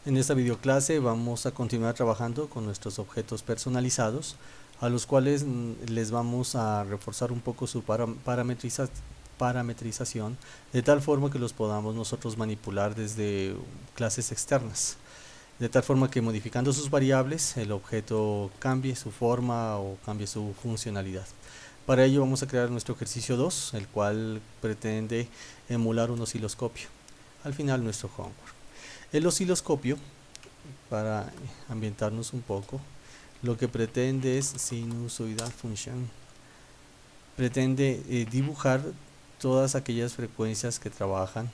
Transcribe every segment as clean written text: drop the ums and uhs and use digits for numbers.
En esta videoclase vamos a continuar trabajando con nuestros objetos personalizados, a los cuales les vamos a reforzar un poco su parametrización, de tal forma que los podamos nosotros manipular desde clases externas, de tal forma que modificando sus variables el objeto cambie su forma o cambie su funcionalidad. Para ello vamos a crear nuestro ejercicio 2, el cual pretende emular un osciloscopio. Al final nuestro homework. El osciloscopio, para ambientarnos un poco, lo que pretende es sinusoidal function. Pretende dibujar todas aquellas frecuencias que trabajan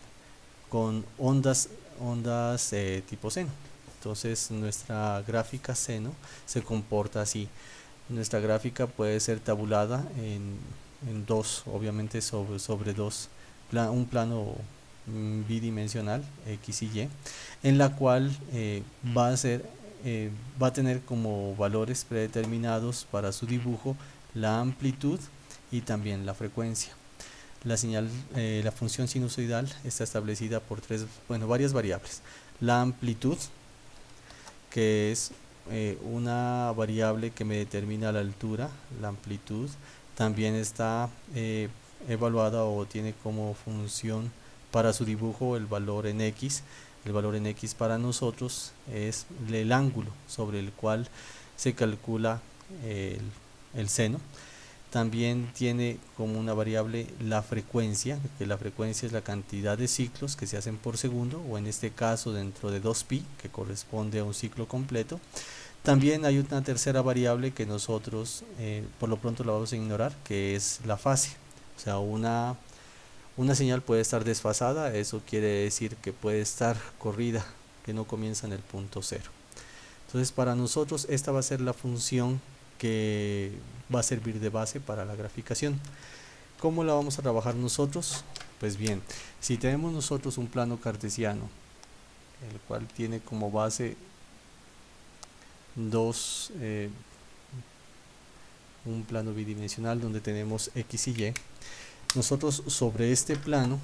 con ondas tipo seno. Entonces nuestra gráfica seno se comporta así. Nuestra gráfica puede ser tabulada en dos, obviamente sobre dos, un plano bidimensional X y Y, en la cual va a tener como valores predeterminados para su dibujo la amplitud y también la frecuencia. La función sinusoidal está establecida por varias variables. La amplitud, que es una variable que me determina la altura, la amplitud, también está evaluada o tiene como función para su dibujo el valor en X. El valor en X para nosotros es el ángulo sobre el cual se calcula el seno. También tiene como una variable la frecuencia, que la frecuencia es la cantidad de ciclos que se hacen por segundo, o en este caso dentro de 2pi, que corresponde a un ciclo completo. También hay una tercera variable que nosotros por lo pronto la vamos a ignorar, que es la fase. O sea, una señal puede estar desfasada, eso quiere decir que puede estar corrida, que no comienza en el punto cero. Entonces para nosotros esta va a ser la función que va a servir de base para la graficación. ¿Cómo la vamos a trabajar nosotros? Pues bien, si tenemos nosotros un plano cartesiano, el cual tiene como base un plano bidimensional donde tenemos X y Y, nosotros sobre este plano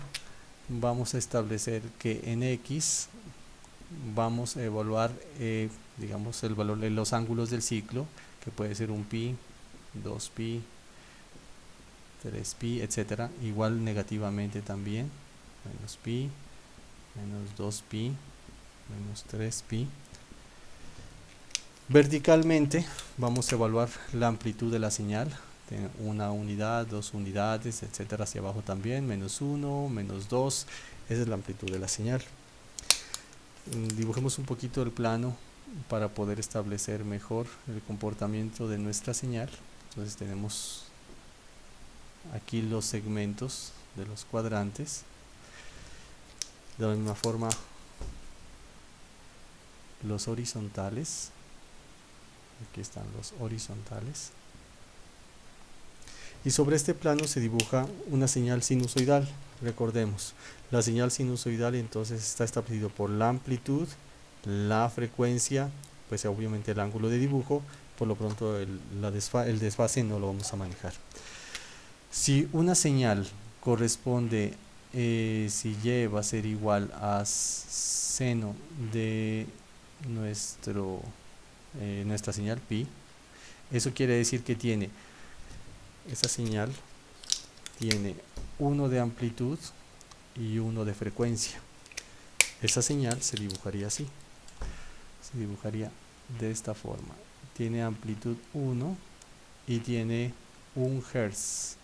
vamos a establecer que en X vamos a evaluar digamos el valor de los ángulos del ciclo, que puede ser un pi, 2pi, 3pi, etcétera, igual negativamente también, menos pi, menos 2pi, menos 3pi. Verticalmente vamos a evaluar la amplitud de la señal, una unidad, 2 unidades, etcétera, hacia abajo también, menos 1, menos 2, esa es la amplitud de la señal. Dibujemos un poquito el plano para poder establecer mejor el comportamiento de nuestra señal. Entonces tenemos aquí los segmentos de los cuadrantes. De la misma forma los horizontales. Aquí están los horizontales. Y sobre este plano se dibuja una señal sinusoidal. Recordemos, la señal sinusoidal entonces está establecido por la amplitud, la frecuencia, pues obviamente el ángulo de dibujo. Por lo pronto el desfase no lo vamos a manejar. Si una señal corresponde, si y va a ser igual a seno de nuestra señal pi, eso quiere decir que esa señal tiene 1 de amplitud y 1 de frecuencia. Esa señal se dibujaría así, se dibujaría de esta forma. Tiene amplitud 1 y tiene 1 Hz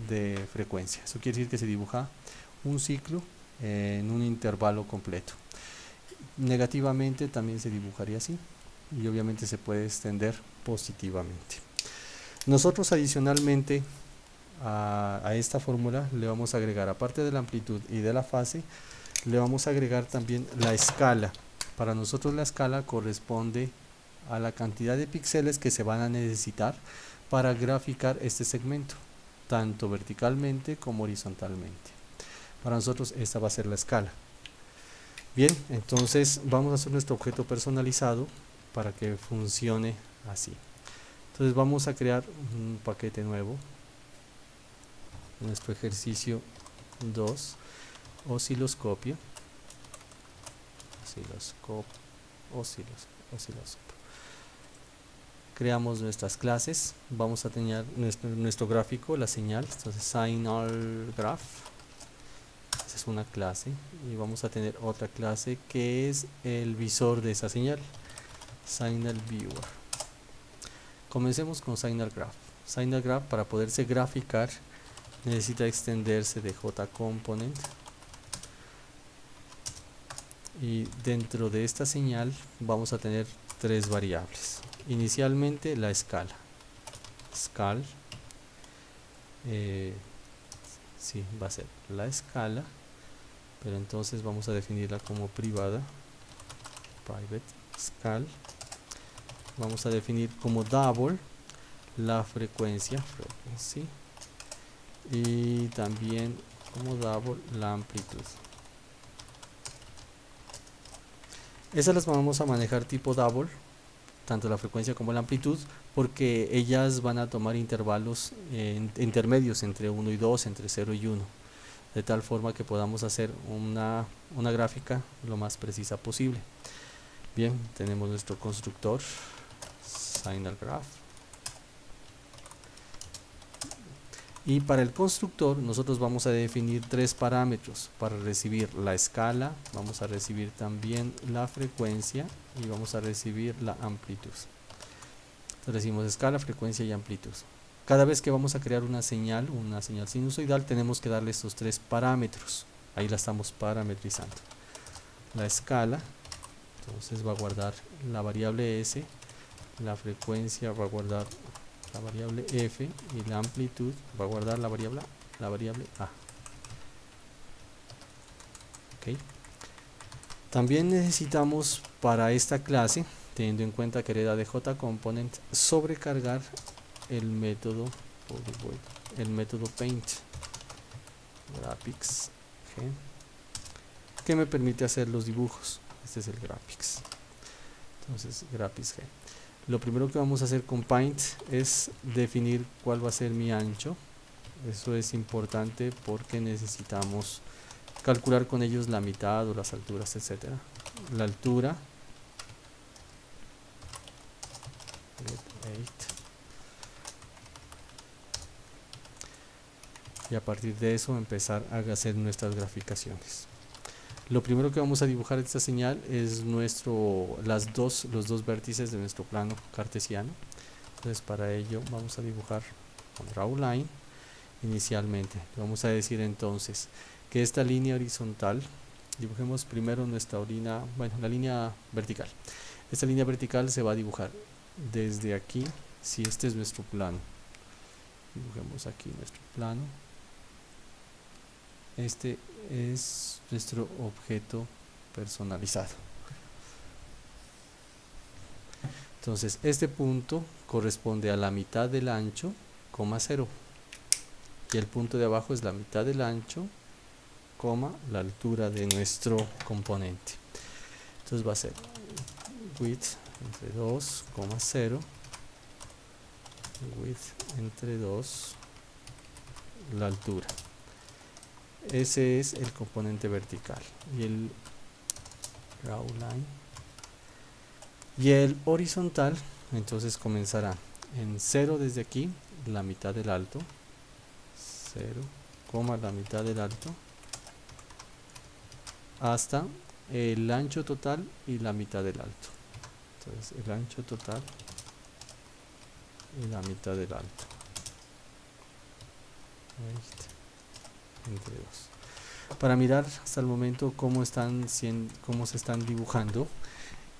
de frecuencia. Eso quiere decir que se dibuja un ciclo en un intervalo completo. Negativamente también se dibujaría así, y obviamente se puede extender positivamente. Nosotros adicionalmente a esta fórmula le vamos a agregar, aparte de la amplitud y de la fase, le vamos a agregar también la escala. Para nosotros la escala corresponde a la cantidad de píxeles que se van a necesitar para graficar este segmento, tanto verticalmente como horizontalmente. Para nosotros esta va a ser la escala. Bien, entonces vamos a hacer nuestro objeto personalizado para que funcione así. Entonces vamos a crear un paquete nuevo, nuestro ejercicio 2, osciloscopio. oscilloscope. Creamos nuestras clases, vamos a tener nuestro gráfico, la señal, entonces signal graph, esa es una clase, y vamos a tener otra clase que es el visor de esa señal, signal viewer. Comencemos con signal graph. Signal graph, para poderse graficar, necesita extenderse de JComponent, y dentro de esta señal vamos a tener tres variables. Inicialmente la escala, sí, va a ser la escala, pero entonces vamos a definirla como privada, private scal. Vamos a definir como double la frecuencia, y también como double la amplitud. Esas las vamos a manejar tipo double, tanto la frecuencia como la amplitud, porque ellas van a tomar intervalos intermedios entre 1 y 2, entre 0 y 1, de tal forma que podamos hacer una gráfica lo más precisa posible. Bien, tenemos nuestro constructor signal graph, y para el constructor nosotros vamos a definir tres parámetros. Para recibir la escala, vamos a recibir también la frecuencia y vamos a recibir la amplitud. Entonces decimos escala, frecuencia y amplitud. Cada vez que vamos a crear una señal sinusoidal, tenemos que darle estos tres parámetros. Ahí la estamos parametrizando. La escala, entonces va a guardar la variable S, la frecuencia va a guardar la variable F, y la amplitud va a guardar la variable A. Okay. También necesitamos para esta clase, teniendo en cuenta que hereda de JComponent, sobrecargar el método paint graphics G, que me permite hacer los dibujos. Este es el graphics. Entonces graphics G. Lo primero que vamos a hacer con paint es definir cuál va a ser mi ancho. Eso es importante porque necesitamos calcular con ellos la mitad o las alturas, etcétera. La altura, y a partir de eso empezar a hacer nuestras graficaciones. Lo primero que vamos a dibujar esta señal es los dos vértices de nuestro plano cartesiano. Entonces para ello vamos a dibujar con draw line. Inicialmente vamos a decir entonces que esta línea horizontal, dibujemos primero la línea vertical. Esta línea vertical se va a dibujar desde aquí, si este es nuestro plano. Dibujemos aquí nuestro plano. Este es nuestro objeto personalizado. Entonces este punto corresponde a la mitad del ancho, 0, y el punto de abajo es la mitad del ancho, la altura de nuestro componente. Entonces va a ser width entre 2, 0, width entre 2, la altura. Ese es el componente vertical, y el draw line. Y el horizontal, entonces comenzará en 0 desde aquí, la mitad del alto, 0, la mitad del alto, hasta el ancho total y la mitad del alto. Entonces el ancho total y la mitad del alto, entre 2. Para mirar hasta el momento cómo se están dibujando,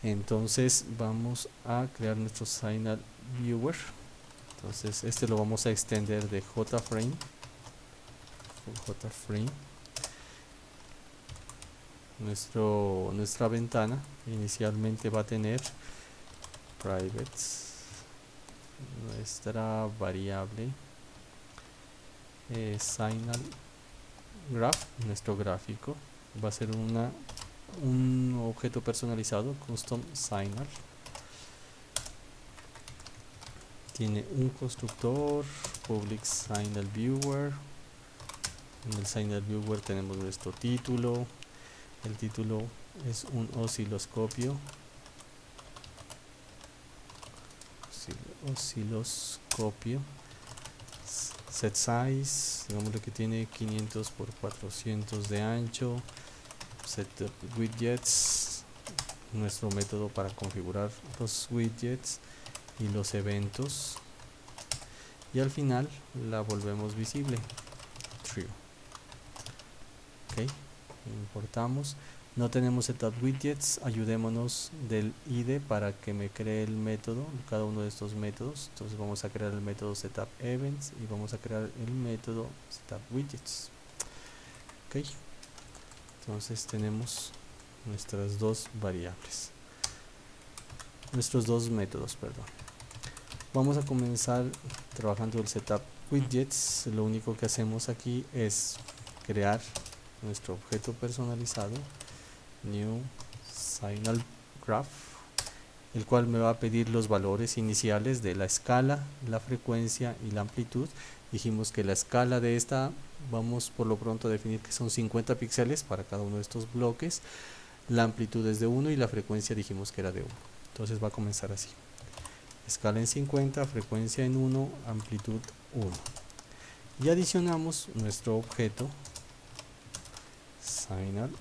entonces vamos a crear nuestro signal viewer. Entonces este lo vamos a extender de JFrame. Nuestra ventana inicialmente va a tener private, nuestra variable signal graph, nuestro gráfico va a ser un objeto personalizado, custom signal. Tiene un constructor public signal viewer. En el signal viewer tenemos nuestro título. El título es un osciloscopio. Set size, digamos que tiene 500 por 400 de ancho. Setup widgets, nuestro método para configurar los widgets y los eventos, y al final la volvemos visible. True. Ok, importamos. No tenemos setup widgets, ayudémonos del IDE para que me cree el método, cada uno de estos métodos. Entonces vamos a crear el método setup events y vamos a crear el método setup widgets. Ok, entonces tenemos nuestras dos variables, nuestros dos métodos, perdón. Vamos a comenzar trabajando el setup widgets. Lo único que hacemos aquí es crear nuestro objeto personalizado, new signal graph, el cual me va a pedir los valores iniciales de la escala, la frecuencia y la amplitud. Dijimos que la escala de esta vamos por lo pronto a definir que son 50 píxeles para cada uno de estos bloques, la amplitud es de 1 y la frecuencia dijimos que era de 1. Entonces va a comenzar así: escala en 50, frecuencia en 1, amplitud 1. Y adicionamos nuestro objeto signal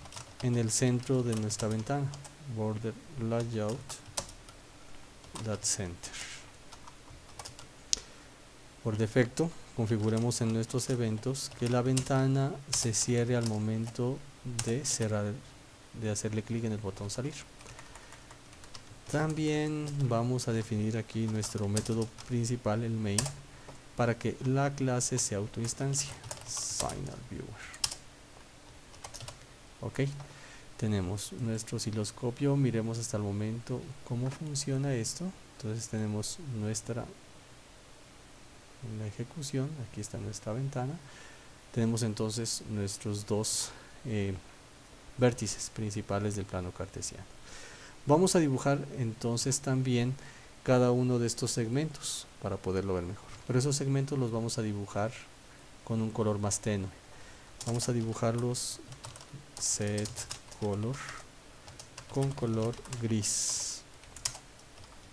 en el centro de nuestra ventana, border layout center. Por defecto configuremos en nuestros eventos que la ventana se cierre al momento de cerrar, de hacerle clic en el botón salir. También vamos a definir aquí nuestro método principal, el main, para que la clase se autoinstancie, signal viewer. Ok, tenemos nuestro osciloscopio. Miremos hasta el momento cómo funciona esto. Entonces tenemos nuestra la ejecución, aquí está nuestra ventana. Tenemos entonces nuestros dos vértices principales del plano cartesiano. Vamos a dibujar entonces también cada uno de estos segmentos para poderlo ver mejor, pero esos segmentos los vamos a dibujar con un color más tenue. Vamos a dibujarlos set color con color gris.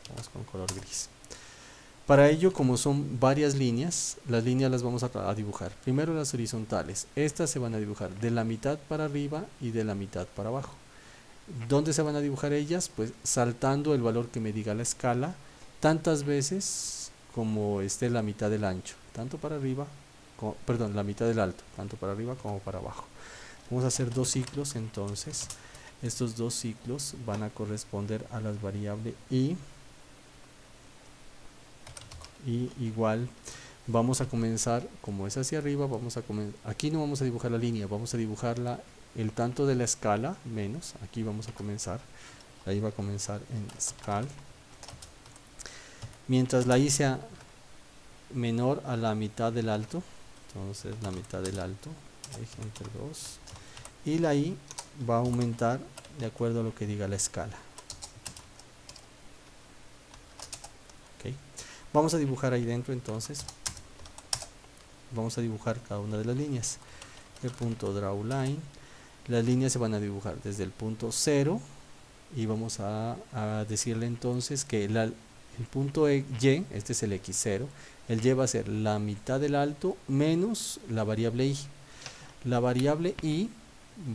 Vamos con color gris. Para ello, como son varias líneas, las líneas las vamos a dibujar primero las horizontales. Estas se van a dibujar de la mitad para arriba y de la mitad para abajo. ¿Dónde se van a dibujar ellas? Pues saltando el valor que me diga la escala tantas veces como esté la mitad del ancho, tanto para arriba, la mitad del alto, tanto para arriba como para abajo. Vamos a hacer dos ciclos, entonces estos dos ciclos van a corresponder a las variables y igual vamos a comenzar, como es hacia arriba, vamos a comenzar, aquí no vamos a dibujar la línea, vamos a dibujarla el tanto de la escala menos, aquí vamos a comenzar, ahí va a comenzar en escala, mientras la i sea menor a la mitad del alto, entonces la mitad del alto, eje entre 2, y la i va a aumentar de acuerdo a lo que diga la escala. Okay. Vamos a dibujar ahí dentro, entonces vamos a dibujar cada una de las líneas. El punto draw line, las líneas se van a dibujar desde el punto 0 y vamos a decirle entonces que el punto y, este es el x0, el y va a ser la mitad del alto menos la variable i. La variable i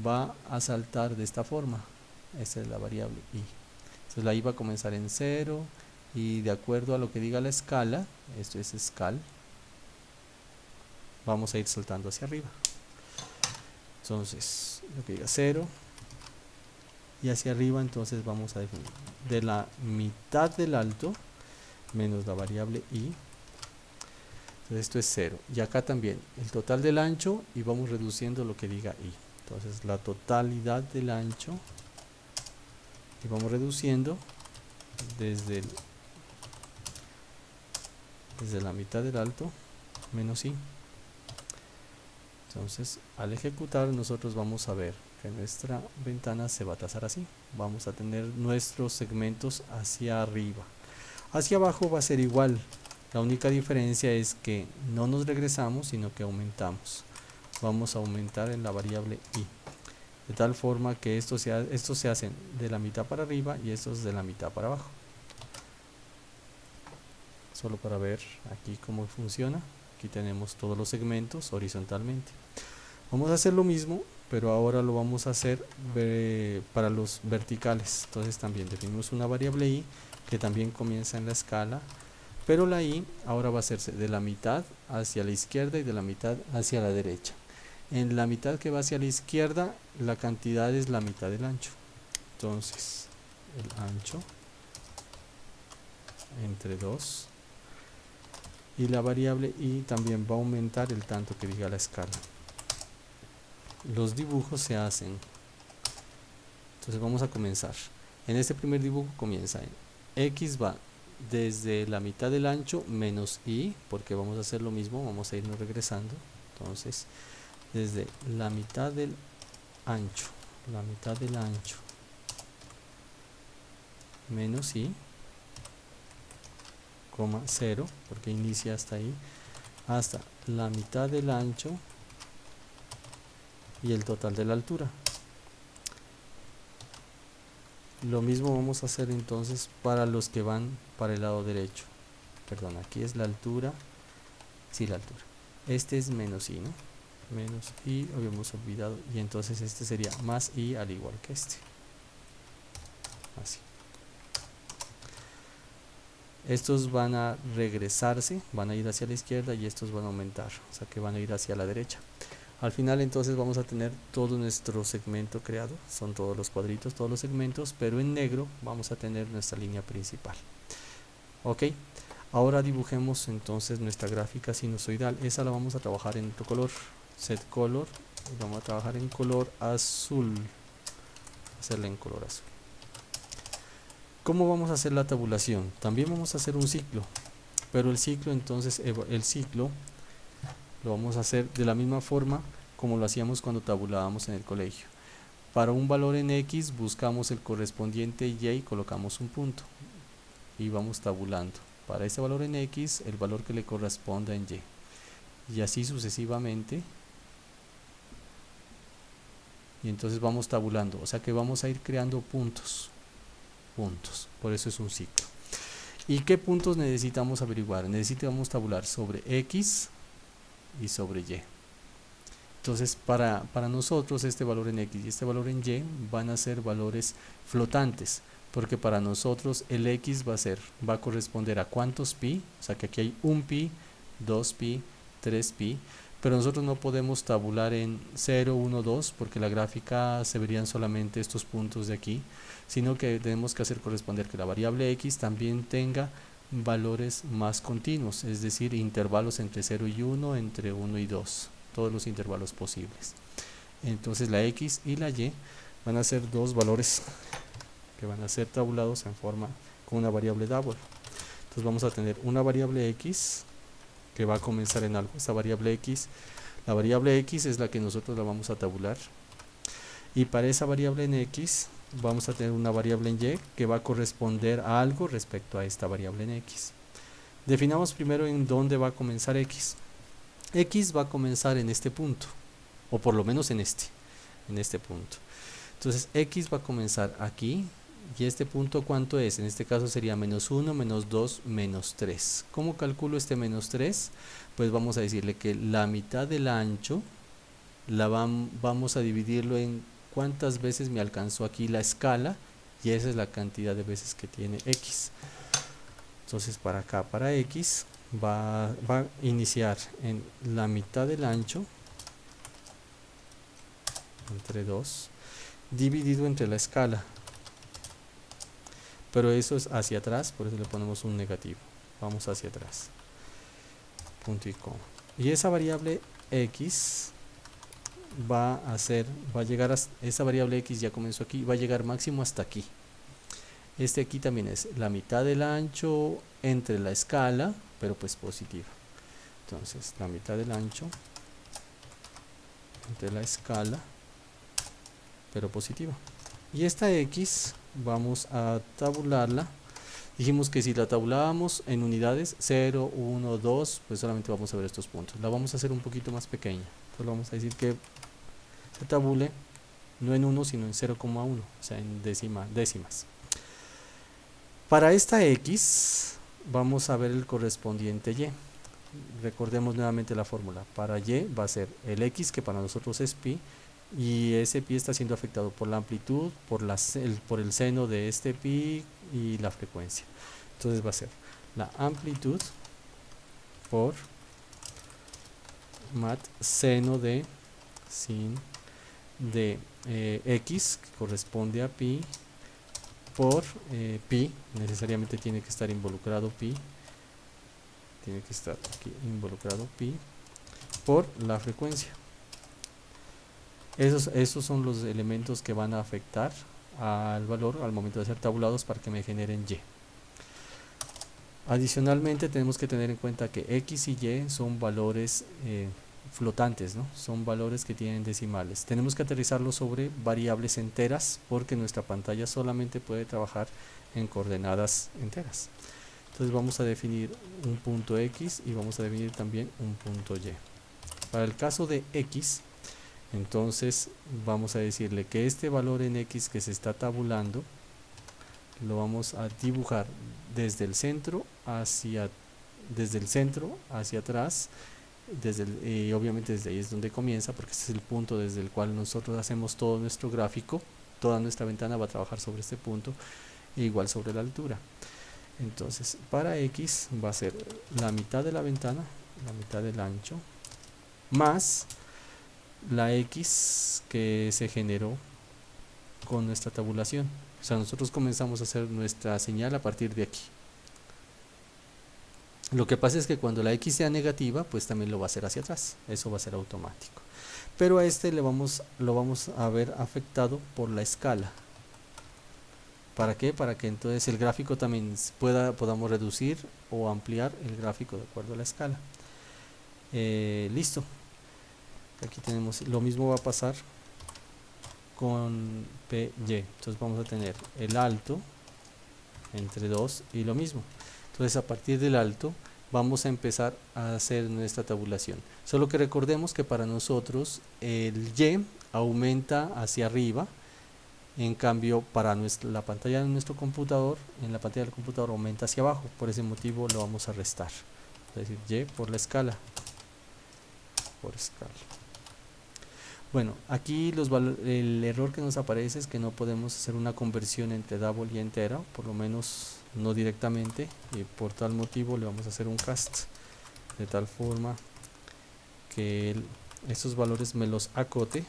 va a saltar de esta forma, esta es la variable i. Entonces la i va a comenzar en 0 y de acuerdo a lo que diga la escala, esto es escal, vamos a ir saltando hacia arriba. Entonces lo que diga 0 y hacia arriba, entonces vamos a definir de la mitad del alto menos la variable i. Entonces esto es 0 y acá también el total del ancho y vamos reduciendo lo que diga i. Entonces la totalidad del ancho y vamos reduciendo desde la mitad del alto menos i. Entonces al ejecutar nosotros vamos a ver que nuestra ventana se va a trazar así. Vamos a tener nuestros segmentos hacia arriba. Hacia abajo va a ser igual. La única diferencia es que no nos regresamos, sino que aumentamos. Vamos a aumentar en la variable i. de tal forma que estos se hacen de la mitad para arriba y estos de la mitad para abajo. Solo para ver aquí cómo funciona. Aquí tenemos todos los segmentos horizontalmente. Vamos a hacer lo mismo, pero ahora lo vamos a hacer para los verticales. Entonces también definimos una variable i que también comienza en la escala, pero la i ahora va a hacerse de la mitad hacia la izquierda y de la mitad hacia la derecha. En la mitad que va hacia la izquierda, la cantidad es la mitad del ancho. Entonces, el ancho entre 2. Y la variable i también va a aumentar el tanto que diga la escala. Los dibujos se hacen. Entonces vamos a comenzar. En este primer dibujo comienza en x va desde la mitad del ancho menos i, porque vamos a hacer lo mismo, vamos a irnos regresando. Entonces, desde la mitad del ancho, menos i, coma 0, porque inicia hasta ahí, hasta la mitad del ancho y el total de la altura. Lo mismo vamos a hacer entonces para los que van para el lado derecho. Perdón, aquí es la altura. Sí, la altura. Este es menos i, ¿no? Menos i, habíamos olvidado. Y entonces este sería más i al igual que este. Así. Estos van a regresarse, van a ir hacia la izquierda y estos van a aumentar. O sea que van a ir hacia la derecha. Al final entonces vamos a tener todo nuestro segmento creado, son todos los cuadritos, todos los segmentos, pero en negro vamos a tener nuestra línea principal. Ok, ahora dibujemos entonces nuestra gráfica sinusoidal. Esa la vamos a trabajar en otro color, set color, vamos a trabajar en color azul, hacerla en color azul. ¿Cómo vamos a hacer la tabulación? También vamos a hacer un ciclo, pero el ciclo entonces, el ciclo lo vamos a hacer de la misma forma como lo hacíamos cuando tabulábamos en el colegio. Para un valor en X buscamos el correspondiente Y y colocamos un punto y vamos tabulando. Para ese valor en X, el valor que le corresponda en Y. Y así sucesivamente. Y entonces vamos tabulando. O sea que vamos a ir creando puntos. Por eso es un ciclo. ¿Y qué puntos necesitamos averiguar? Necesitamos tabular sobre X y sobre Y. Entonces para nosotros este valor en X y este valor en Y van a ser valores flotantes, porque para nosotros el X va a corresponder a cuántos pi, o sea que aquí hay 1 pi, 2 pi, 3 pi, pero nosotros no podemos tabular en 0, 1, 2 porque la gráfica se verían solamente estos puntos de aquí, sino que tenemos que hacer corresponder que la variable X también tenga valores más continuos, es decir, intervalos entre 0 y 1, entre 1 y 2, todos los intervalos posibles. Entonces la X y la Y van a ser dos valores que van a ser tabulados en forma con una variable double. Entonces vamos a tener una variable X que va a comenzar en algo. Esta variable X, la variable X es la que nosotros la vamos a tabular, y para esa variable en X vamos a tener una variable en Y que va a corresponder a algo respecto a esta variable en X. Definamos primero en dónde va a comenzar X. X va a comenzar en este punto, o por lo menos en este punto. Entonces X va a comenzar aquí, y este punto ¿cuánto es? En este caso sería menos 1, menos 2, menos 3. ¿Cómo calculo este menos 3? Pues vamos a decirle que la mitad del ancho vamos a dividirlo en cuántas veces me alcanzó aquí la escala, y esa es la cantidad de veces que tiene X. Entonces para acá, para X va a iniciar en la mitad del ancho entre 2 dividido entre la escala, pero eso es hacia atrás, por eso le ponemos un negativo. Vamos hacia atrás, punto y coma. Y esa variable X va a llegar a esa variable X, ya comenzó aquí, va a llegar máximo hasta aquí. Este aquí también es la mitad del ancho entre la escala, pero pues positiva. Entonces la mitad del ancho entre la escala, pero positiva. Y esta X vamos a tabularla. Dijimos que si la tabulábamos en unidades 0, 1, 2, pues solamente vamos a ver estos puntos. La vamos a hacer un poquito más pequeña. Entonces vamos a decir que se tabule no en 1 sino en 0,1, o sea en décimas. Para esta x vamos a ver el correspondiente y. Recordemos nuevamente la fórmula. Para y va a ser el x, que para nosotros es pi, y ese pi está siendo afectado por la amplitud, por el seno de este pi y la frecuencia. Entonces va a ser la amplitud por mat seno de sin de x, que corresponde a pi, por pi, necesariamente tiene que estar involucrado pi, tiene que estar aquí involucrado pi, por la frecuencia. Esos son los elementos que van a afectar al valor al momento de ser tabulados para que me generen y. Adicionalmente tenemos que tener en cuenta que x y y son valores flotantes, ¿no? Son valores que tienen decimales. Tenemos que aterrizarlos sobre variables enteras porque nuestra pantalla solamente puede trabajar en coordenadas enteras. Entonces vamos a definir un punto x y vamos a definir también un punto y. Para el caso de x, entonces vamos a decirle que este valor en x que se está tabulando lo vamos a dibujar desde el centro hacia atrás, y obviamente desde ahí es donde comienza, porque este es el punto desde el cual nosotros hacemos todo nuestro gráfico. Toda nuestra ventana va a trabajar sobre este punto e igual sobre la altura. Entonces para x va a ser la mitad de la ventana, la mitad del ancho, más la x que se generó con nuestra tabulación. O sea, nosotros comenzamos a hacer nuestra señal a partir de aquí. Lo que pasa es que cuando la x sea negativa, pues también lo va a hacer hacia atrás. Eso va a ser automático. Pero a este lo vamos a ver afectado por la escala. ¿Para qué? Para que entonces el gráfico también podamos reducir o ampliar el gráfico de acuerdo a la escala. Listo. Aquí tenemos, lo mismo va a pasar con PY. Entonces vamos a tener el alto entre 2 y lo mismo. Entonces a partir del alto vamos a empezar a hacer nuestra tabulación. Solo que recordemos que para nosotros el Y aumenta hacia arriba. En cambio, para la pantalla de nuestro computador, en la pantalla del computador aumenta hacia abajo. Por ese motivo lo vamos a restar. Es decir, Y por la escala. Por escala. Bueno, aquí el error que nos aparece es que no podemos hacer una conversión entre double y entera, por lo menos no directamente, y por tal motivo le vamos a hacer un cast, de tal forma que estos valores me los acote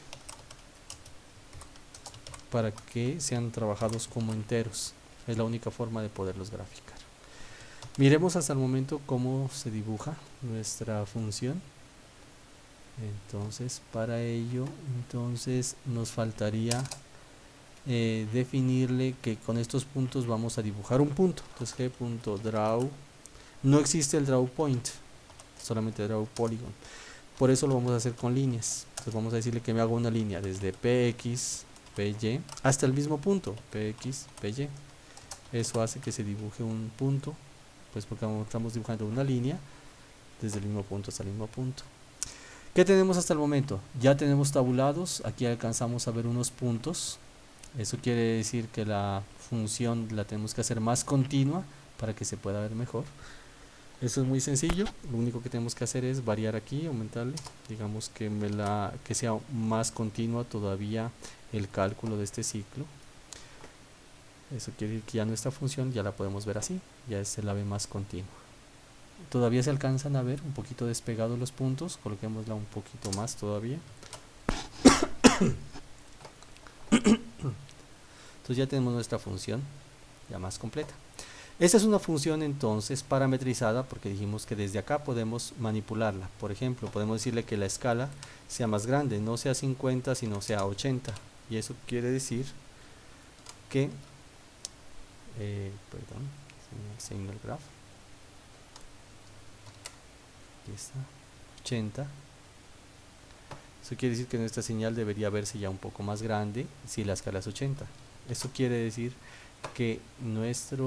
para que sean trabajados como enteros. Es la única forma de poderlos graficar. Miremos hasta el momento cómo se dibuja nuestra función. Entonces para ello nos faltaría definirle que con estos puntos vamos a dibujar un punto. Entonces g.draw, no existe el draw point, solamente draw polygon, por eso lo vamos a hacer con líneas. Entonces vamos a decirle que me haga una línea desde px, py hasta el mismo punto, px, py. Eso hace que se dibuje un punto, pues porque estamos dibujando una línea desde el mismo punto hasta el mismo punto. ¿Qué tenemos hasta el momento? Ya tenemos tabulados, aquí alcanzamos a ver unos puntos. Eso quiere decir que la función la tenemos que hacer más continua para que se pueda ver mejor. Eso es muy sencillo, lo único que tenemos que hacer es variar aquí, aumentarle, digamos que sea más continua todavía el cálculo de este ciclo. Eso quiere decir que ya nuestra función ya la podemos ver así, ya se la ve más continua. Todavía se alcanzan a ver un poquito despegados los puntos, coloquémosla un poquito más todavía. Entonces ya tenemos nuestra función ya más completa. Esta es una función entonces parametrizada porque dijimos que desde acá podemos manipularla. Por ejemplo, podemos decirle que la escala sea más grande, no sea 50 sino sea 80. Y eso quiere decir que, signal graph. Aquí está, 80. Eso quiere decir que nuestra señal debería verse ya un poco más grande si la escala es 80. Eso quiere decir que nuestra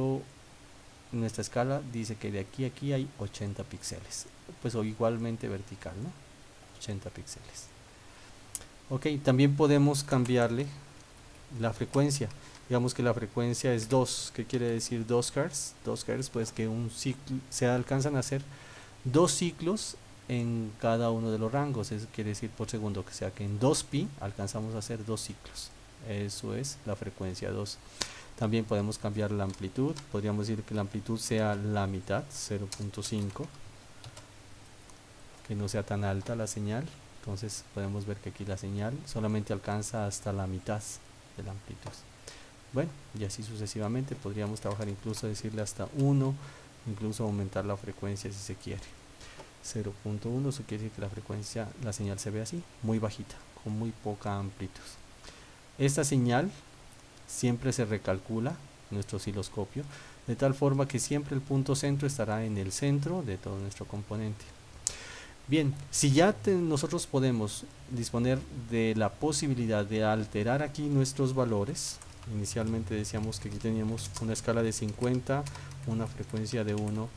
escala dice que de aquí a aquí hay 80 píxeles. Pues o igualmente vertical, ¿no? 80 píxeles. Ok, también podemos cambiarle la frecuencia. Digamos que la frecuencia es 2. ¿Qué quiere decir 2 Hz? 2 Hz, pues que un ciclo, se alcanzan a hacer 2 ciclos en cada uno de los rangos. Eso quiere decir por segundo, que sea que en 2pi alcanzamos a hacer 2 ciclos. Eso es la frecuencia 2. También podemos cambiar la amplitud. Podríamos decir que la amplitud sea la mitad, 0.5, que no sea tan alta la señal. Entonces podemos ver que aquí la señal solamente alcanza hasta la mitad de la amplitud. Bueno, y así sucesivamente. Podríamos trabajar incluso decirle hasta 1, incluso aumentar la frecuencia si se quiere. 0.1, eso quiere decir que la frecuencia, la señal se ve así, muy bajita, con muy poca amplitud. Esta señal siempre se recalcula en nuestro osciloscopio, de tal forma que siempre el punto centro estará en el centro de todo nuestro componente. Bien, si ya nosotros podemos disponer de la posibilidad de alterar aquí nuestros valores, inicialmente decíamos que aquí teníamos una escala de 50, una frecuencia de 1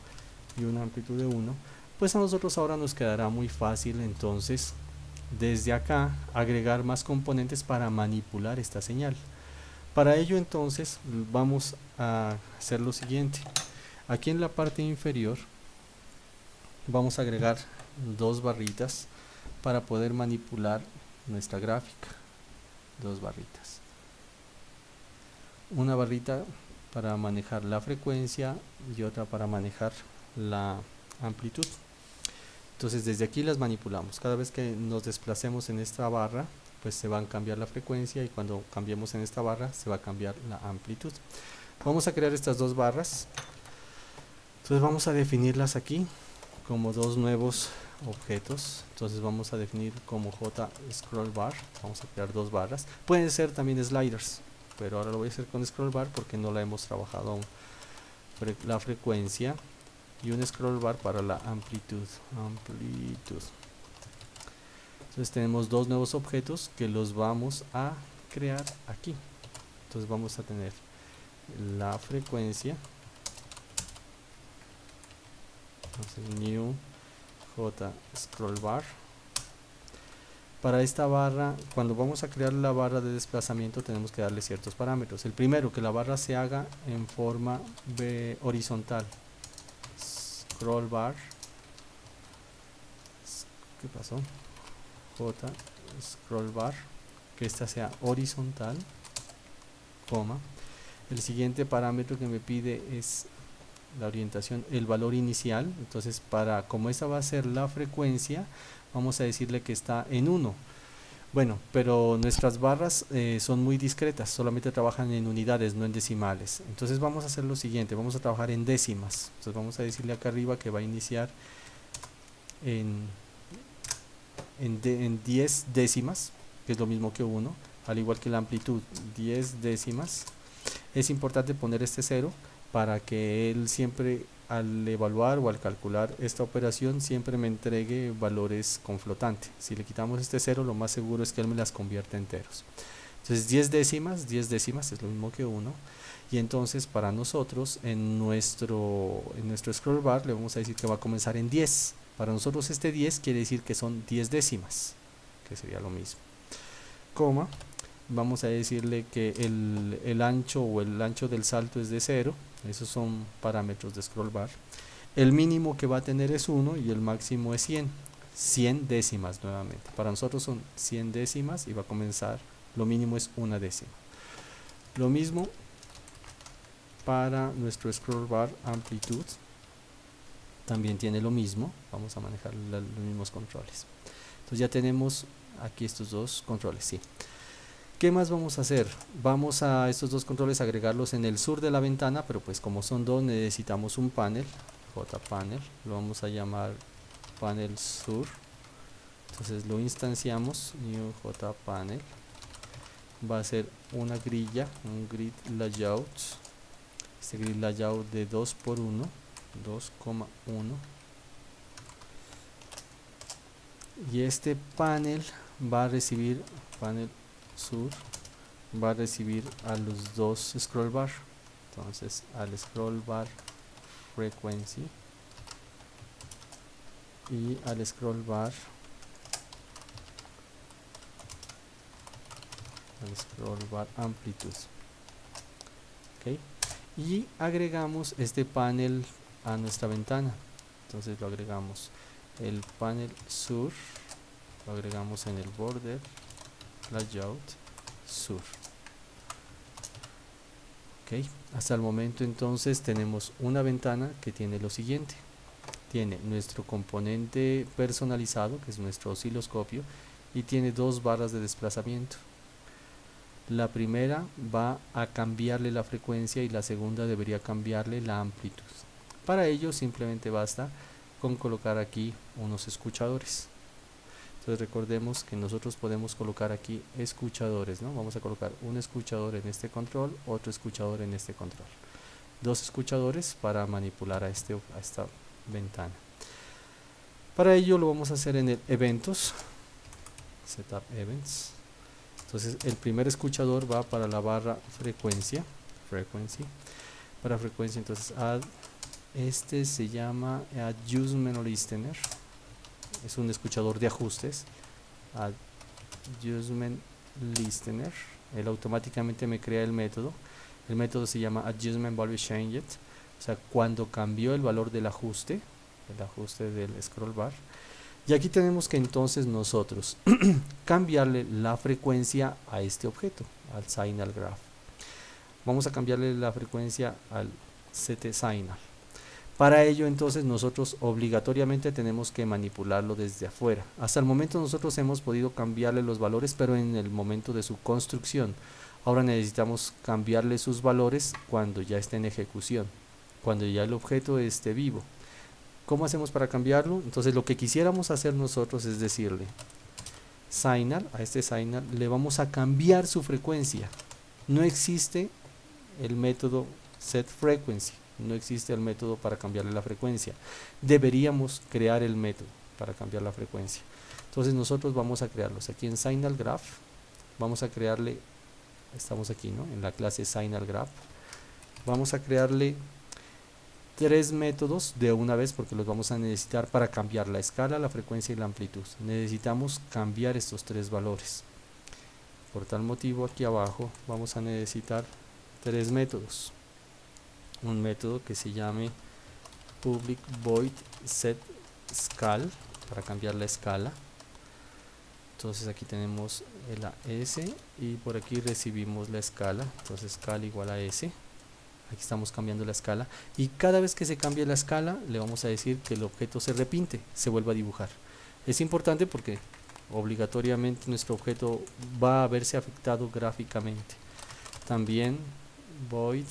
y una amplitud de 1, pues a nosotros ahora nos quedará muy fácil entonces desde acá agregar más componentes para manipular esta señal. Para ello entonces vamos a hacer lo siguiente. Aquí en la parte inferior vamos a agregar dos barritas para poder manipular nuestra gráfica. Dos barritas. Una barrita para manejar la frecuencia y otra para manejar la amplitud. Entonces desde aquí las manipulamos. Cada vez que nos desplacemos en esta barra, pues se va a cambiar la frecuencia, y cuando cambiemos en esta barra se va a cambiar la amplitud. Vamos a crear estas dos barras. Entonces vamos a definirlas aquí como dos nuevos objetos. Entonces vamos a definir como J scroll bar. Vamos a crear dos barras. Pueden ser también sliders, pero ahora lo voy a hacer con scroll bar porque no la hemos trabajado aún. La frecuencia y un scroll bar para la amplitud. Entonces tenemos dos nuevos objetos que los vamos a crear aquí. Entonces vamos a tener la frecuencia, entonces new J scroll bar. Para esta barra, cuando vamos a crear la barra de desplazamiento, tenemos que darle ciertos parámetros. El primero, que la barra se haga en forma horizontal. Scroll bar, ¿qué pasó? J scroll bar, que esta sea horizontal, coma. El siguiente parámetro que me pide es la orientación, el valor inicial. Entonces, como esa va a ser la frecuencia, vamos a decirle que está en 1. Bueno, pero nuestras barras son muy discretas, solamente trabajan en unidades, no en decimales. Entonces vamos a hacer lo siguiente, vamos a trabajar en décimas. Entonces vamos a decirle acá arriba que va a iniciar en 10 décimas, que es lo mismo que 1, al igual que la amplitud, 10 décimas. Es importante poner este 0 para que él siempre, al evaluar o al calcular esta operación, siempre me entregue valores con flotante. Si le quitamos este 0, lo más seguro es que él me las convierta en enteros. Entonces 10 décimas es lo mismo que 1. Y entonces para nosotros en nuestro scroll bar le vamos a decir que va a comenzar en 10. Para nosotros este 10 quiere decir que son 10 décimas, que sería lo mismo. Coma, vamos a decirle que el ancho del salto es de 0. Esos son parámetros de scroll bar. El mínimo que va a tener es 1 y el máximo es 100. 100 décimas nuevamente. Para nosotros son 100 décimas y va a comenzar, lo mínimo es una décima. Lo mismo para nuestro scroll bar amplitud. También tiene lo mismo. Vamos a manejar los mismos controles. Entonces ya tenemos aquí estos dos controles, sí. ¿Qué más vamos a hacer? Vamos a estos dos controles agregarlos en el sur de la ventana, pero pues como son dos necesitamos un panel, JPanel, lo vamos a llamar panel sur. Entonces lo instanciamos, new JPanel, va a ser una grilla, un grid layout, este grid layout de 2 por 1, 2,1, y este panel va a recibir, panel sur va a recibir a los dos scroll bar. Entonces al scroll bar frequency y al scroll bar al scroll bar amplitud. ¿Ok? Y agregamos este panel a nuestra ventana. Entonces lo agregamos el panel sur, lo agregamos en el border layout sur. Ok, hasta el momento entonces tenemos una ventana que tiene lo siguiente: tiene nuestro componente personalizado, que es nuestro osciloscopio, y tiene dos barras de desplazamiento. La primera va a cambiarle la frecuencia y la segunda debería cambiarle la amplitud. Para ello simplemente basta con colocar aquí unos escuchadores. Entonces recordemos que nosotros podemos colocar aquí escuchadores, ¿no? Vamos a colocar un escuchador en este control, otro escuchador en este control. Dos escuchadores para manipular a esta ventana. Para ello lo vamos a hacer en el eventos, setup events. Entonces el primer escuchador va para la barra frecuencia, para frecuencia. Entonces este se llama adjustment listener, es un escuchador de ajustes. Adjustment listener, él automáticamente me crea el método se llama adjustment value changed, o sea, cuando cambió el valor del ajuste del scroll bar. Y aquí tenemos que entonces nosotros cambiarle la frecuencia a este objeto, al signal graph. Vamos a cambiarle la frecuencia al ct signal. Para ello entonces nosotros obligatoriamente tenemos que manipularlo desde afuera. Hasta el momento nosotros hemos podido cambiarle los valores, pero en el momento de su construcción. Ahora necesitamos cambiarle sus valores cuando ya esté en ejecución, cuando ya el objeto esté vivo. ¿Cómo hacemos para cambiarlo? Entonces lo que quisiéramos hacer nosotros es decirle signal, a este signal le vamos a cambiar su frecuencia. No existe el método setFrequency, no existe el método para cambiarle la frecuencia. Deberíamos crear el método para cambiar la frecuencia. Entonces nosotros vamos a crearlos aquí en signal graph. Vamos a crearle, estamos aquí, ¿no?, en la clase signal graph. Vamos a crearle tres métodos de una vez porque los vamos a necesitar para cambiar la escala, la frecuencia y la amplitud. Necesitamos cambiar estos tres valores. Por tal motivo aquí abajo vamos a necesitar tres métodos. Un método que se llame public void set scal para cambiar la escala. Entonces aquí tenemos la S y por aquí recibimos la escala. Entonces scal igual a S. Aquí estamos cambiando la escala y cada vez que se cambie la escala le vamos a decir que el objeto se repinte, se vuelva a dibujar. Es importante porque obligatoriamente nuestro objeto va a verse afectado gráficamente. También void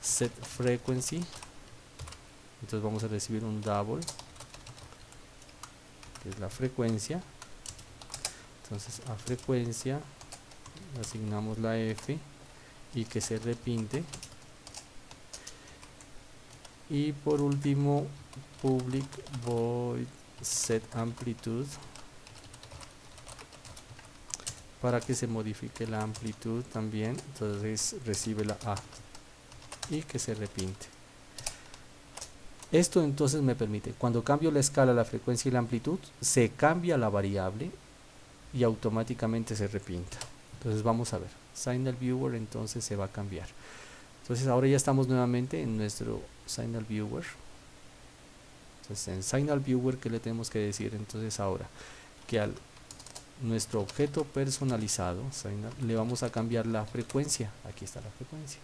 set frequency, entonces vamos a recibir un double, que es la frecuencia. Entonces a frecuencia le asignamos la F y que se repinte. Y por último public void set amplitude para que se modifique la amplitud también. Entonces recibe la A y que se repinte. Esto entonces me permite, cuando cambio la escala, la frecuencia y la amplitud, se cambia la variable y automáticamente se repinta. Entonces vamos a ver, signal viewer entonces se va a cambiar. Entonces ahora ya estamos nuevamente en nuestro signal viewer. Entonces en signal viewer, ¿qué le tenemos que decir? Entonces ahora que al nuestro objeto personalizado signal, le vamos a cambiar la frecuencia. Aquí está la frecuencia.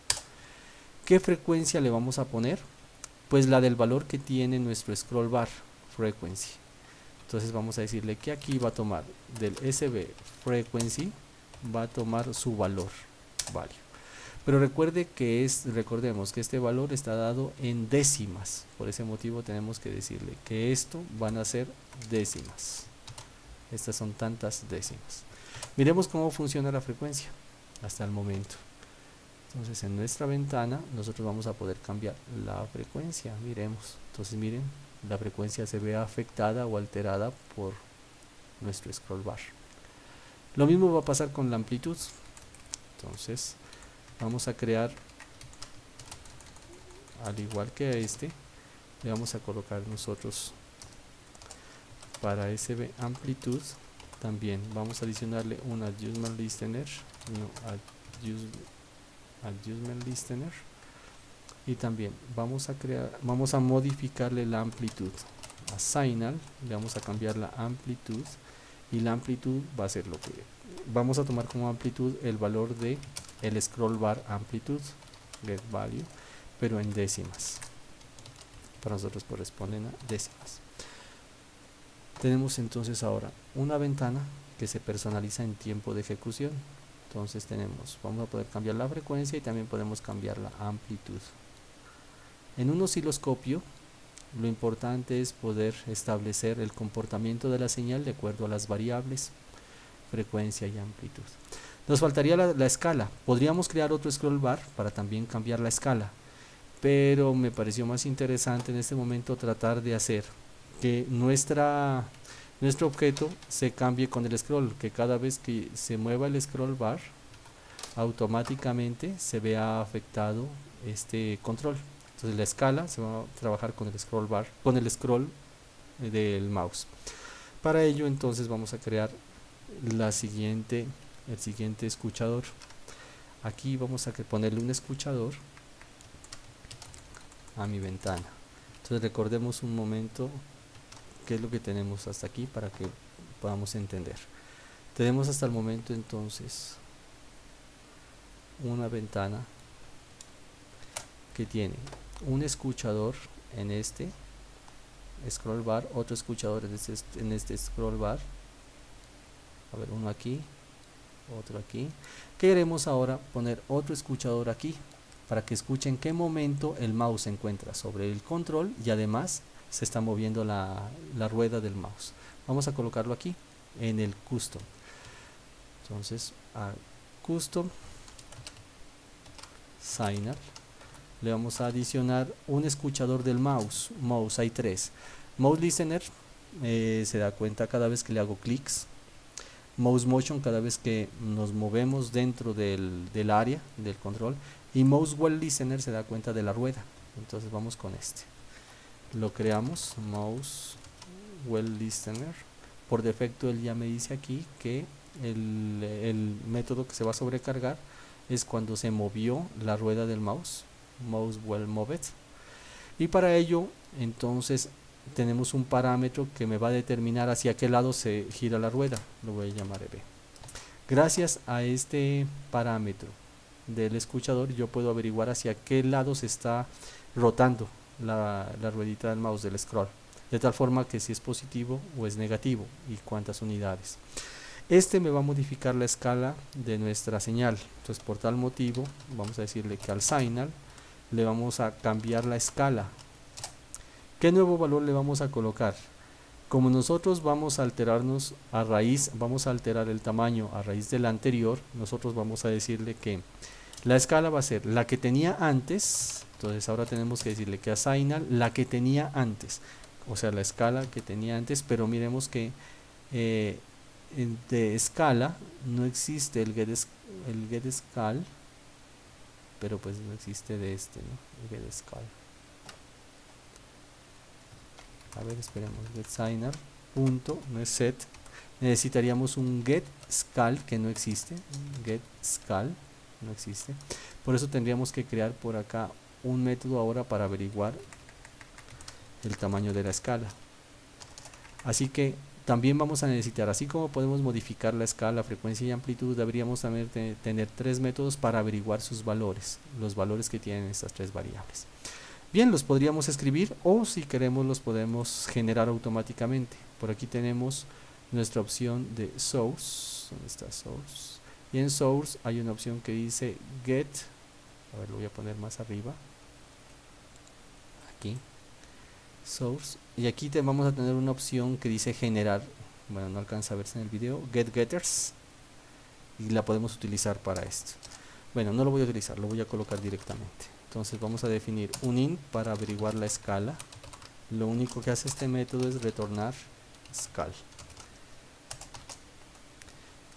¿Qué frecuencia le vamos a poner? Pues la del valor que tiene nuestro scroll bar frequency. Entonces vamos a decirle que aquí va a tomar del SB frequency, va a tomar su valor value. Pero recordemos que este valor está dado en décimas. Por ese motivo tenemos que decirle que esto van a ser décimas. Estas son tantas décimas. Miremos cómo funciona la frecuencia hasta el momento. Entonces en nuestra ventana nosotros vamos a poder cambiar la frecuencia. Miremos. Entonces miren, la frecuencia se ve afectada o alterada por nuestro scroll bar. Lo mismo va a pasar con la amplitud. Entonces vamos a crear, al igual que a este, le vamos a colocar nosotros para SB amplitud, también vamos a adicionarle un adjustment listener new adjustment listener, y también vamos a modificarle la amplitud a signal, le vamos a cambiar la amplitud, y la amplitud va a ser lo que vamos a tomar como amplitud el valor de el scroll bar amplitud get value, pero en décimas. Para nosotros corresponden a décimas. Tenemos entonces ahora una ventana que se personaliza en tiempo de ejecución. Entonces vamos a poder cambiar la frecuencia y también podemos cambiar la amplitud. En un osciloscopio, lo importante es poder establecer el comportamiento de la señal de acuerdo a las variables frecuencia y amplitud. Nos faltaría la escala. Podríamos crear otro scroll bar para también cambiar la escala, pero me pareció más interesante en este momento tratar de hacer que nuestro objeto se cambie con el scroll, que cada vez que se mueva el scroll bar automáticamente se vea afectado este control. Entonces la escala se va a trabajar con el scroll bar, con el scroll del mouse. Para ello entonces vamos a crear el siguiente escuchador. Aquí vamos a ponerle un escuchador a mi ventana. Entonces recordemos un momento qué es lo que tenemos hasta aquí para que podamos entender. Tenemos hasta el momento entonces una ventana que tiene un escuchador en este scroll bar, otro escuchador en este scroll bar, a ver, uno aquí, otro aquí. Queremos ahora poner otro escuchador aquí para que escuche en qué momento el mouse se encuentra sobre el control y además se está moviendo la rueda del mouse. Vamos a colocarlo aquí en el custom. Entonces a custom signer le vamos a adicionar un escuchador del mouse. Hay tres. Mouse listener se da cuenta cada vez que le hago clics. Mouse motion cada vez que nos movemos dentro del área del control, y mouse well listener se da cuenta de la rueda. Entonces vamos con este, lo creamos, mouse well listener. Por defecto él ya me dice aquí que el método que se va a sobrecargar es cuando se movió la rueda del mouse well moved, y para ello entonces tenemos un parámetro que me va a determinar hacia qué lado se gira la rueda, lo voy a llamar EB. Gracias a este parámetro del escuchador yo puedo averiguar hacia qué lado se está rotando la ruedita del mouse del scroll, de tal forma que si es positivo o es negativo y cuántas unidades. Este me va a modificar la escala de nuestra señal. Entonces por tal motivo vamos a decirle que al signal le vamos a cambiar la escala. ¿Qué nuevo valor le vamos a colocar? Como nosotros vamos a alterarnos a raíz, vamos a alterar el tamaño a raíz del anterior, nosotros vamos a decirle que la escala va a ser la que tenía antes. Entonces ahora tenemos que decirle que a signal la que tenía antes, o sea la escala que tenía antes, pero miremos que de escala no existe el get scal, pero pues no existe de este, ¿no? El get scal. A ver, esperemos, get signer punto, no es set, necesitaríamos un get scal que no existe, get scal no existe, por eso tendríamos que crear por acá un método ahora para averiguar el tamaño de la escala. Así que también vamos a necesitar, así como podemos modificar la escala, frecuencia y amplitud, deberíamos también tener tres métodos para averiguar sus valores, los valores que tienen estas tres variables. Bien, los podríamos escribir o si queremos los podemos generar automáticamente. Por aquí tenemos nuestra opción de source. ¿Dónde está source? Y en source hay una opción que dice get, a ver, lo voy a poner más arriba, aquí, source, y aquí vamos a tener una opción que dice generar, bueno, no alcanza a verse en el video, get getters, y la podemos utilizar para esto. Bueno, no lo voy a utilizar, lo voy a colocar directamente. Entonces vamos a definir un int para averiguar la escala. Lo único que hace este método es retornar scal.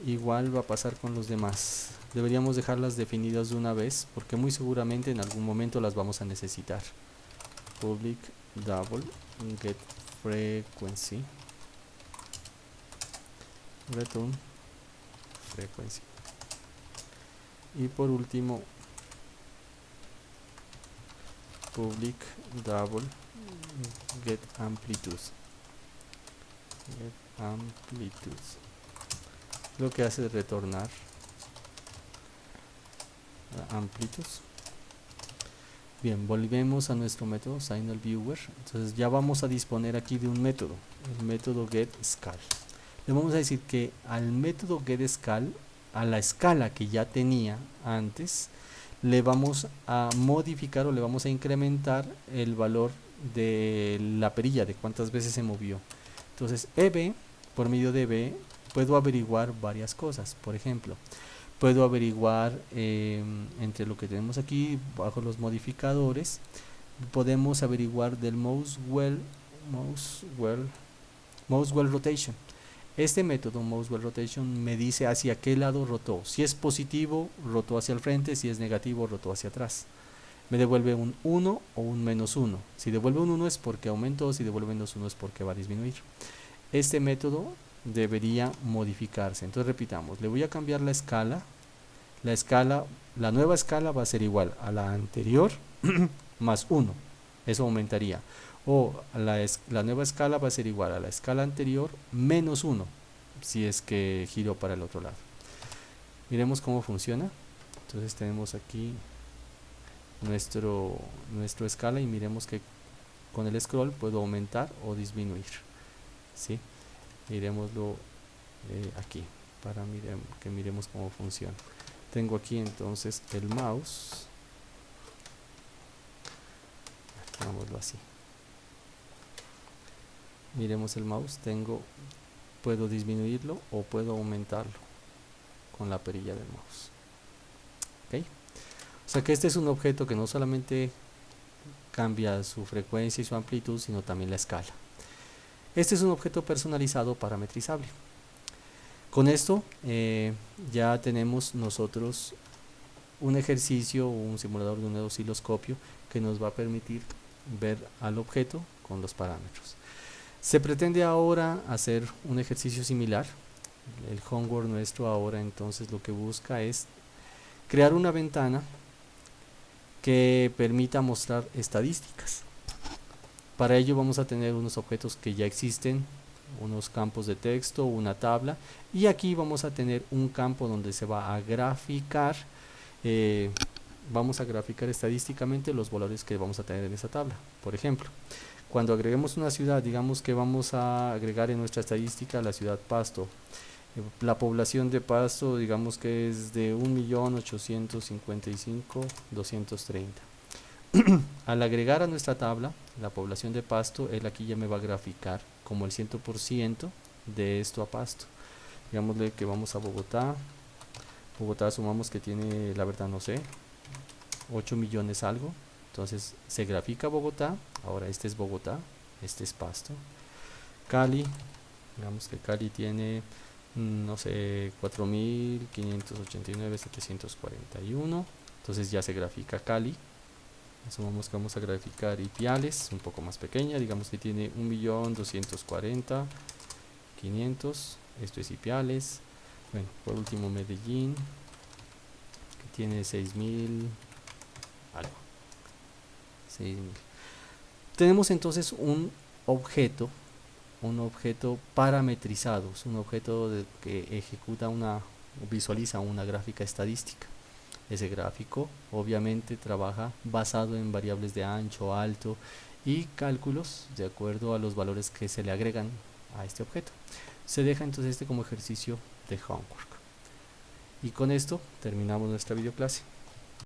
Igual va a pasar con los demás. Deberíamos dejarlas definidas de una vez porque muy seguramente en algún momento las vamos a necesitar. Public double get frequency return frequency. y por último public double get amplitude. Lo que hace es retornar amplitud. Bien, volvemos a nuestro método signal viewer. Entonces ya vamos a disponer aquí de un método, el método getScal. Le vamos a decir que al método getScal, a la escala que ya tenía antes, le vamos a modificar o le vamos a incrementar el valor de la perilla, de cuántas veces se movió. Entonces EB, por medio de EB, puedo averiguar varias cosas. Por ejemplo, puedo averiguar entre lo que tenemos aquí bajo los modificadores, podemos averiguar del mouse wheel rotation. Este método mouse wheel rotation me dice hacia qué lado rotó. Si es positivo, rotó hacia el frente; si es negativo, rotó hacia atrás. Me devuelve un 1 o un -1. Si devuelve un 1 es porque aumentó; si devuelve menos 1 es porque va a disminuir. Este método debería modificarse. Entonces repitamos, le voy a cambiar la escala. La nueva escala va a ser igual a la anterior más 1. Eso aumentaría. O la nueva escala va a ser igual a la escala anterior menos 1, si es que giro para el otro lado. Miremos cómo funciona. Entonces tenemos aquí nuestro escala y miremos que con el scroll puedo aumentar o disminuir. ¿Sí? Miremoslo aquí para que miremos cómo funciona. Tengo aquí entonces el mouse, hagámoslo así. Miremos el mouse, puedo disminuirlo o puedo aumentarlo con la perilla del mouse. ¿Okay? O sea que este es un objeto que no solamente cambia su frecuencia y su amplitud, sino también la escala. Este es un objeto personalizado parametrizable. Con esto ya tenemos nosotros un ejercicio o un simulador de un osciloscopio que nos va a permitir ver al objeto con los parámetros. Se pretende ahora hacer un ejercicio similar. El homework nuestro ahora entonces lo que busca es crear una ventana que permita mostrar estadísticas. Para ello vamos a tener unos objetos que ya existen, unos campos de texto, una tabla, y aquí vamos a tener un campo donde se va a graficar, vamos a graficar estadísticamente los valores que vamos a tener en esa tabla. Por ejemplo, cuando agreguemos una ciudad, digamos que vamos a agregar en nuestra estadística la ciudad Pasto. La población de Pasto, digamos que es de 1.855.230. Al agregar a nuestra tabla la población de Pasto, él aquí ya me va a graficar como el 100% de esto a Pasto. Digámosle que vamos a Bogotá. Bogotá sumamos que tiene, la verdad no sé, 8 millones algo. Entonces se grafica Bogotá. Ahora este es Bogotá, este es Pasto. Cali, digamos que Cali tiene, no sé, 4.589.741. Entonces ya se grafica Cali. Asumamos que vamos a graficar Ipiales, un poco más pequeña, digamos que tiene 1.240.500. Esto es Ipiales. Bueno, por último Medellín, que tiene 6.000 algo. 6.000. Tenemos entonces un objeto parametrizado, es un objeto que ejecuta visualiza una gráfica estadística. Ese gráfico obviamente trabaja basado en variables de ancho, alto y cálculos de acuerdo a los valores que se le agregan a este objeto. Se deja entonces como ejercicio de homework. Y con esto terminamos nuestra videoclase.